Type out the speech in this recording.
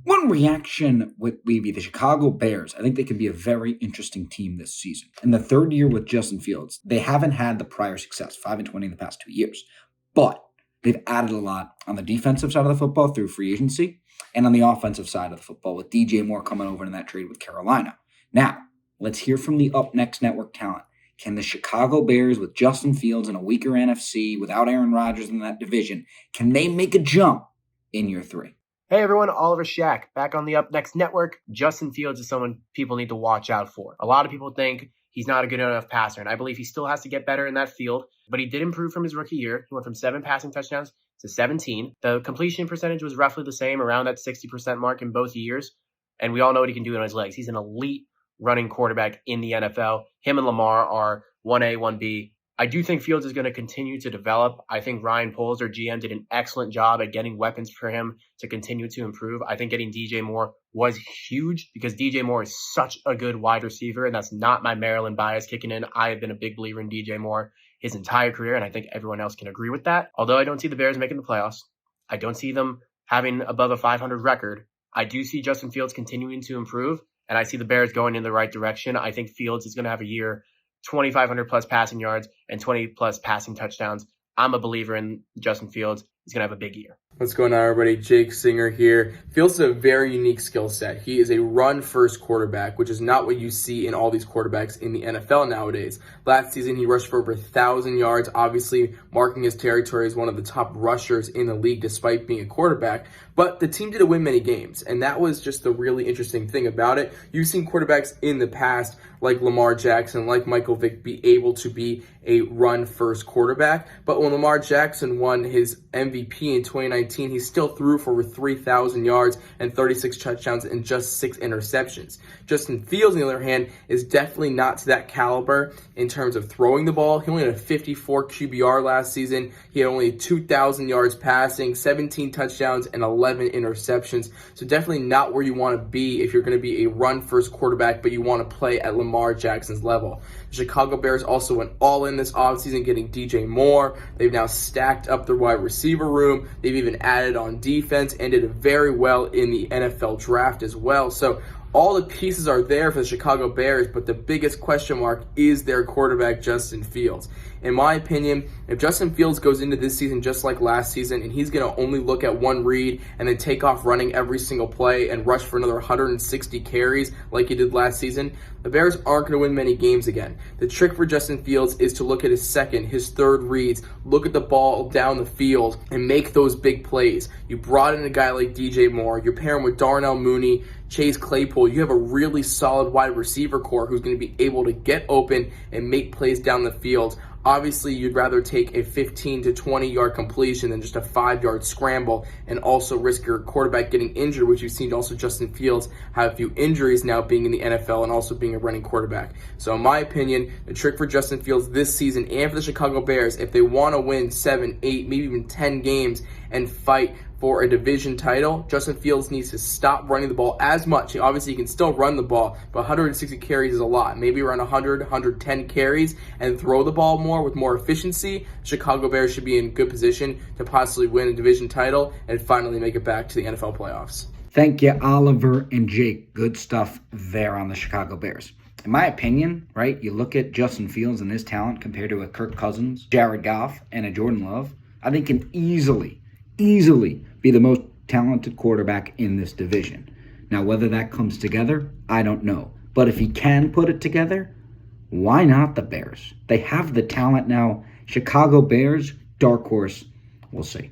One reaction would be the Chicago Bears. I think they could be a very interesting team this season. In the third year with Justin Fields, they haven't had the prior success, 5-20 in the past 2 years. But they've added a lot on the defensive side of the football through free agency and on the offensive side of the football with DJ Moore coming over in that trade with Carolina. Now, let's hear from the Up Next Network talent. Can the Chicago Bears with Justin Fields and a weaker NFC without Aaron Rodgers in that division, can they make a jump in year 3? Hey everyone, Oliver Schaack, back on the Up Next Network. Justin Fields is someone people need to watch out for. A lot of people think he's not a good enough passer, and I believe he still has to get better in that field, but he did improve from his rookie year. He went from 7 passing touchdowns to 17. The completion percentage was roughly the same, around that 60% mark in both years, and we all know what he can do on his legs. He's an elite running quarterback in the NFL. Him and Lamar are 1A, 1B. I do think Fields is going to continue to develop. I think Ryan Poles, our GM, did an excellent job at getting weapons for him to continue to improve. I think getting DJ Moore was huge because DJ Moore is such a good wide receiver, and that's not my Maryland bias kicking in. I have been a big believer in DJ Moore his entire career, and I think everyone else can agree with that. Although I don't see the Bears making the playoffs, I don't see them having above a 500 record. I do see Justin Fields continuing to improve, and I see the Bears going in the right direction. I think Fields is going to have a year 2,500 plus passing yards and 20 plus passing touchdowns. I'm a believer in Justin Fields. He's going to have a big year. What's going on, everybody? Jake Singer here. Fields has a very unique skill set. He is a run-first quarterback, which is not what you see in all these quarterbacks in the NFL nowadays. Last season, he rushed for over 1,000 yards, obviously marking his territory as one of the top rushers in the league despite being a quarterback. But the team didn't win many games, and that was just the really interesting thing about it. You've seen quarterbacks in the past, like Lamar Jackson, like Michael Vick, be able to be a run-first quarterback. But when Lamar Jackson won his MVP in 2019, he still threw for over 3,000 yards and 36 touchdowns and just 6 interceptions. Justin Fields, on the other hand, is definitely not to that caliber in terms of throwing the ball. He only had a 54 QBR last season. He had only 2,000 yards passing, 17 touchdowns, and 11 interceptions. So definitely not where you want to be if you're going to be a run-first quarterback, but you want to play at Lamar Jackson's level. The Chicago Bears also went all in this offseason getting DJ Moore. They've now stacked up their wide receiver room. They've even added on defense and did very well in the NFL draft as well. So all the pieces are there for the Chicago Bears, but the biggest question mark is their quarterback, Justin Fields. In my opinion, if Justin Fields goes into this season just like last season and he's going to only look at one read and then take off running every single play and rush for another 160 carries like he did last season, the Bears aren't going to win many games again. The trick for Justin Fields is to look at his second, his third reads, look at the ball down the field, and make those big plays. You brought in a guy like DJ Moore. You're pairing with Darnell Mooney, Chase Claypool. You have a really solid wide receiver core who's going to be able to get open and make plays down the field. Obviously, you'd rather take a 15 to 20 yard completion than just a 5-yard scramble and also risk your quarterback getting injured, which you've seen also Justin Fields have a few injuries now being in the NFL and also being a running quarterback. So in my opinion, the trick for Justin Fields this season and for the Chicago Bears, if they want to win 7, 8, maybe even 10 games and fight for a division title, Justin Fields needs to stop running the ball as much. Obviously, he can still run the ball, but 160 carries is a lot. Maybe around 100, 110 carries and throw the ball more with more efficiency. Chicago Bears should be in good position to possibly win a division title and finally make it back to the NFL playoffs. Thank you, Oliver and Jake. Good stuff there on the Chicago Bears. In my opinion, right, you look at Justin Fields and his talent compared to a Kirk Cousins, Jared Goff, and a Jordan Love, I think can easily be the most talented quarterback in this division. Now, whether that comes together, I don't know. But if he can put it together, why not the Bears? They have the talent now. Chicago Bears, dark horse, we'll see.